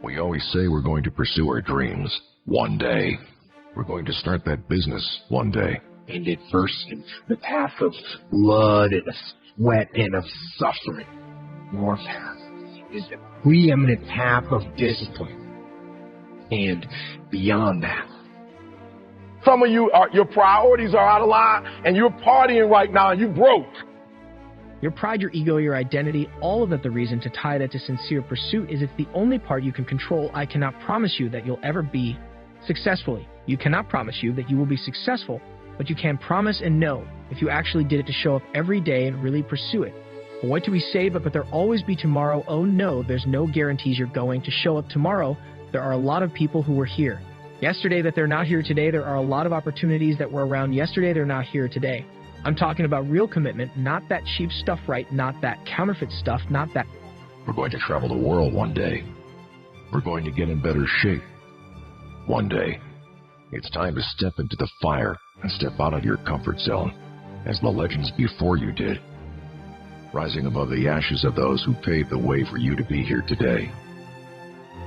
We always say we're going to pursue our dreams one day. We're going to start that business one day. And at first, the path of blood and of sweat and of suffering. Your path is the preeminent path of discipline. And beyond that. Some of you, your priorities are out of line, and you're partying right now, and you broke. Your pride, your ego, your identity, all of that, the reason to tie that to sincere pursuit is it's the only part you can control. I cannot promise you that you'll ever be successfully. You cannot promise you that you will be successful, but you can promise and know if you actually did it to show up every day and really pursue it. But what do we say? But there'll always be tomorrow. Oh no, there's no guarantees you're going to show up tomorrow. There are a lot of people who were here yesterday that they're not here today. There are a lot of opportunities that were around yesterday. They're not here today. I'm talking about real commitment, not that cheap stuff, right? Not that counterfeit stuff, not that. We're going to travel the world one day. We're going to get in better shape one day. It's time to step into the fire and step out of your comfort zone, as the legends before you did, rising above the ashes of those who paved the way for you to be here today.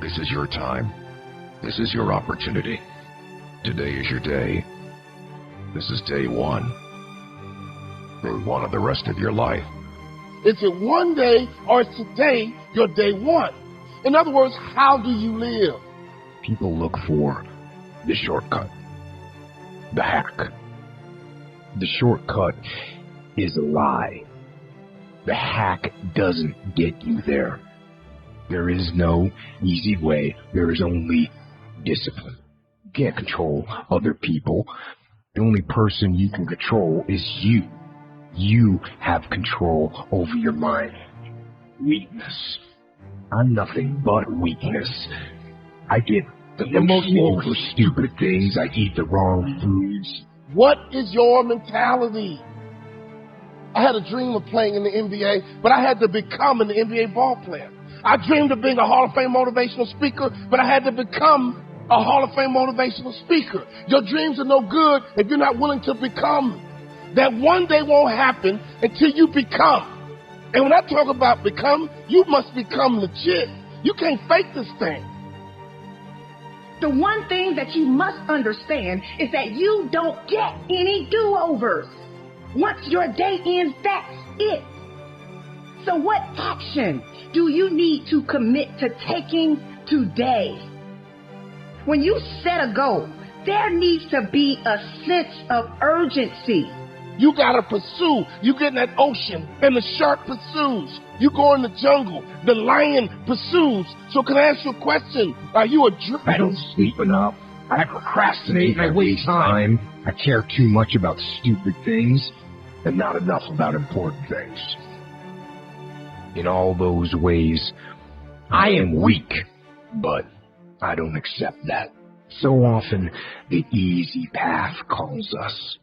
This is your time. This is your opportunity. Today is your day. This is day one. Day one of the rest of your life. Is it one day or is today your day one? In other words, how do you live? People look for the shortcut, the hack. The shortcut is a lie. The hack doesn't get you there. There is no easy way. There is only discipline. You can't control other people. The only person you can control is you. You have control over your mind. Weakness. I'm nothing but weakness. I get emotional for stupid things. I eat the wrong foods. What is your mentality? I had a dream of playing in the NBA, but I had to become an NBA ball player. I dreamed of being a Hall of Fame motivational speaker, but I had to become a Hall of Fame motivational speaker. Your dreams are no good if you're not willing to become. That one day won't happen until you become. And when I talk about become, you must become legit. You can't fake this thing. The one thing that you must understand is that you don't get any do-overs. Once your day ends, that's it. So what action do you need to commit to taking today? When you set a goal, there needs to be a sense of urgency. You gotta pursue. You get in that ocean and the shark pursues. You go in the jungle, the lion pursues. So can I ask you a question? Are you a I don't sleep enough. I procrastinate and I waste time. I care too much about stupid things and not enough about important things. In all those ways, I am weak, but I don't accept that. So often, the easy path calls us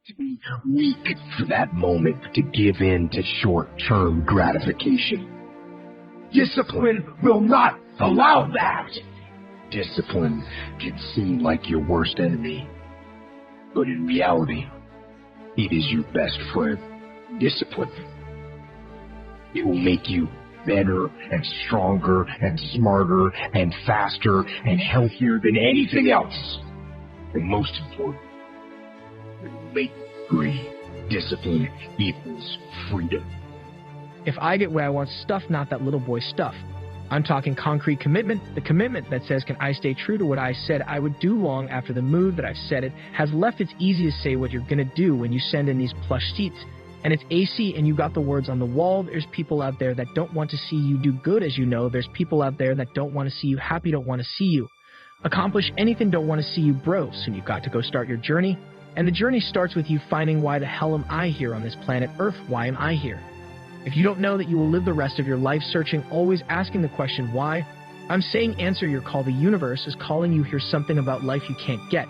to be weak for that moment, to give in to short-term gratification. Discipline will not allow that. Discipline can seem like your worst enemy, but in reality, it is your best friend. Discipline. It will make you better and stronger and smarter and faster and healthier than anything else. And most important, it will make you free. Discipline equals freedom. If I get what I want stuff, not that little boy stuff. I'm talking concrete commitment, the commitment that says, can I stay true to what I said I would do long after the mood that I've said it has left. It's easy to say what you're going to do when you send in these plush seats. And it's AC and you got the words on the wall. There's people out there that don't want to see you do good, as you know. There's people out there that don't want to see you happy, don't want to see you accomplish anything, don't want to see you grow. So you've got to go start your journey. And the journey starts with you finding, why the hell am I here on this planet Earth? Why am I here? If you don't know that you will live the rest of your life searching, always asking the question, why? I'm saying answer your call. The universe is calling you. Here's something about life you can't get.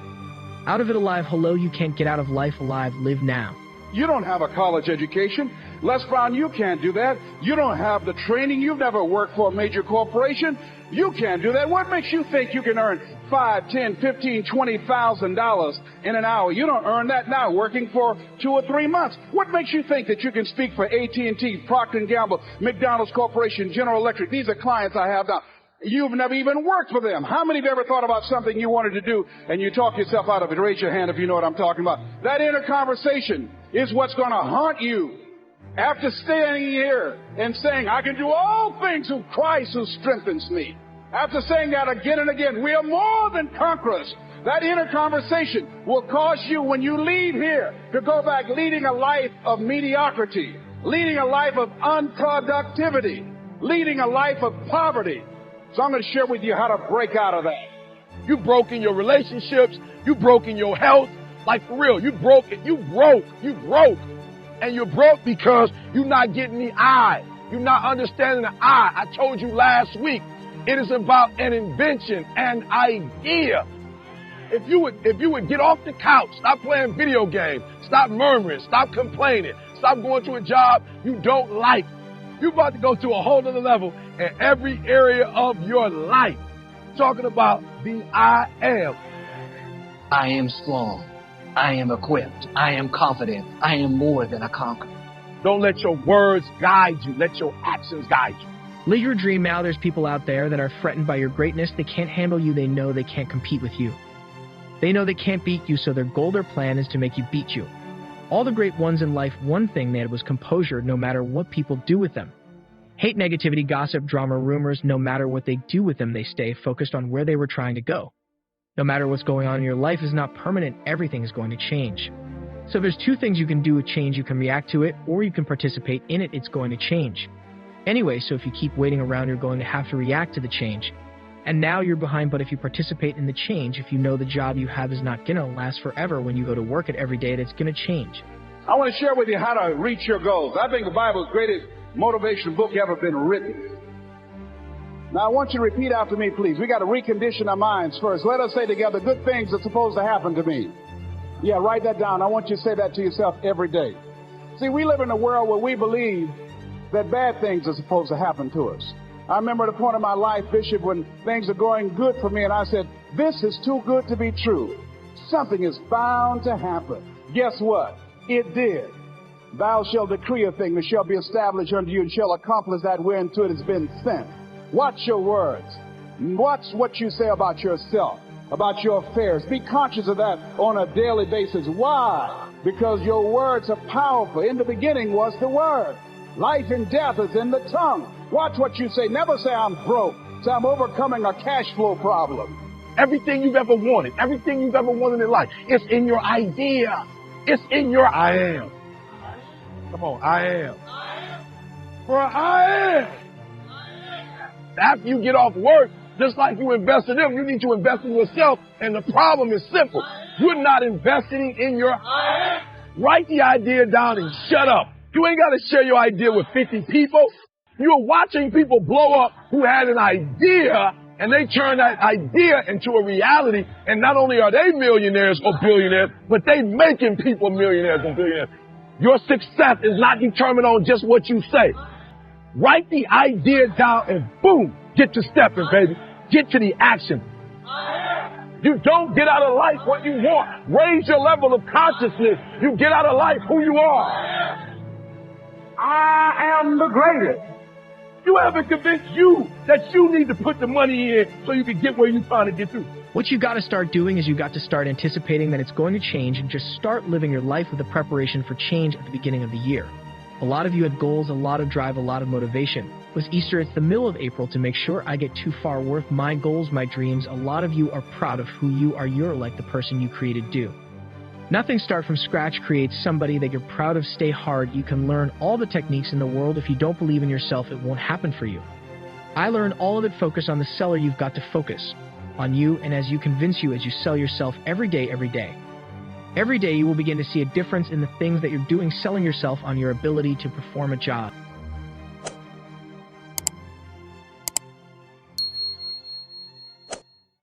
Out of it alive, hello, you can't get out of life alive. Live now. You don't have a college education. Les Brown, you can't do that. You don't have the training. You've never worked for a major corporation. You can't do that. What makes you think you can earn $5, $10, $15, $20,000 in an hour? You don't earn that now working for 2 or 3 months. What makes you think that you can speak for AT&T, Procter & Gamble, McDonald's Corporation, General Electric? These are clients I have now. You've never even worked for them. How many have ever thought about something you wanted to do and you talk yourself out of it? Raise your hand if you know what I'm talking about. That inner conversation is what's going to haunt you. After standing here and saying, I can do all things through Christ who strengthens me. After saying that again and again, we are more than conquerors. That inner conversation will cause you, when you leave here, to go back leading a life of mediocrity, leading a life of unproductivity, leading a life of poverty. So I'm going to share with you how to break out of that. You broke in your relationships. You broke in your health. Like for real, you broke. And you're broke because you're not getting the I. You're not understanding the I. I told you last week, it is about an invention, an idea. If you would get off the couch, stop playing video games, stop murmuring, stop complaining, stop going to a job you don't like. You're about to go to a whole other level in every area of your life. Talking about the I am. I am strong. I am equipped. I am confident. I am more than a conqueror. Don't let your words guide you. Let your actions guide you. Live your dream now. There's people out there that are threatened by your greatness. They can't handle you. They know they can't compete with you. They know they can't beat you, so their goal, their plan is to make you beat you. All the great ones in life, one thing they had was composure, no matter what people do with them. Hate negativity, gossip, drama, rumors, no matter what they do with them, they stay focused on where they were trying to go. No matter what's going on in your life is not permanent, everything is going to change. So there's two things you can do with change. You can react to it, or you can participate in it. It's going to change. Anyway, so if you keep waiting around, you're going to have to react to the change. And now you're behind, but if you participate in the change, if you know the job you have is not going to last forever, when you go to work at every day, that's going to change. I want to share with you how to reach your goals. I think the Bible is the greatest motivation book ever been written. Now, I want you to repeat after me, please. We got to recondition our minds first. Let us say together, good things are supposed to happen to me. Yeah, write that down. I want you to say that to yourself every day. See, we live in a world where we believe that bad things are supposed to happen to us. I remember at a point in my life, Bishop, when things are going good for me, and I said, this is too good to be true. Something is bound to happen. Guess what? It did. Thou shalt decree a thing that shall be established unto you, and shall accomplish that whereunto it has been sent. Watch your words. Watch what you say about yourself, about your affairs. Be conscious of that on a daily basis. Why? Because your words are powerful. In the beginning was the Word. Life and death is in the tongue. Watch what you say. Never say I'm broke. Say I'm overcoming a cash flow problem. Everything you've ever wanted, everything you've ever wanted in life, it's in your idea. It's in your I am. Come on, I am. For I am. After you get off work, just like you invest in them, you need to invest in yourself. And the problem is simple. You're not investing in your I am. Write the idea down and shut up. You ain't got to share your idea with 50 people. You're watching people blow up who had an idea, and they turn that idea into a reality. And not only are they millionaires or billionaires, but they making people millionaires and billionaires. Your success is not determined on just what you say. Write the idea down and boom, get to stepping, baby. Get to the action. You don't get out of life what you want. Raise your level of consciousness. You get out of life who you are. I am the greatest. You haven't convinced you that you need to put the money in so you can get where you're trying to get to. What you got to start doing is you got to start anticipating that it's going to change, and just start living your life with a preparation for change at the beginning of the year. A lot of you had goals, a lot of drive, a lot of motivation. With Easter, it's the middle of April to make sure I get too far worth my goals, my dreams. A lot of you are proud of who you are. You're like the person you created do. Nothing start from scratch creates somebody that you're proud of. Stay hard. You can learn all the techniques in the world. If you don't believe in yourself, it won't happen for you. I learned all of it. Focus on the seller. You've got to focus on you, and as you convince you, as you sell yourself every day, every day. Every day you will begin to see a difference in the things that you're doing, selling yourself on your ability to perform a job.